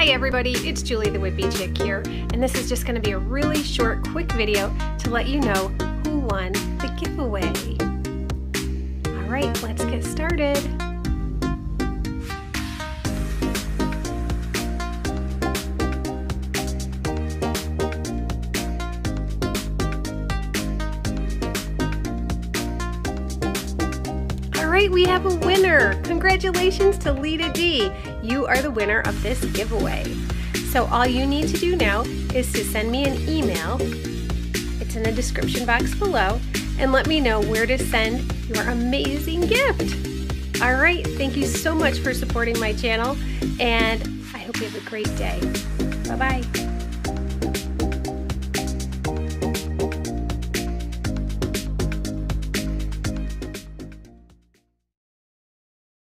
Hi everybody, it's Julie the Would-Be Chick here, and this is just going to be a really short, quick video to let you know who won the giveaway. Alright, let's get started. Alright, we have a winner! Congratulations to Lita D! You are the winner of this giveaway. So all you need to do now is to send me an email, it's in the description box below, and let me know where to send your amazing gift. Alright, thank you so much for supporting my channel, and I hope you have a great day. Bye-bye.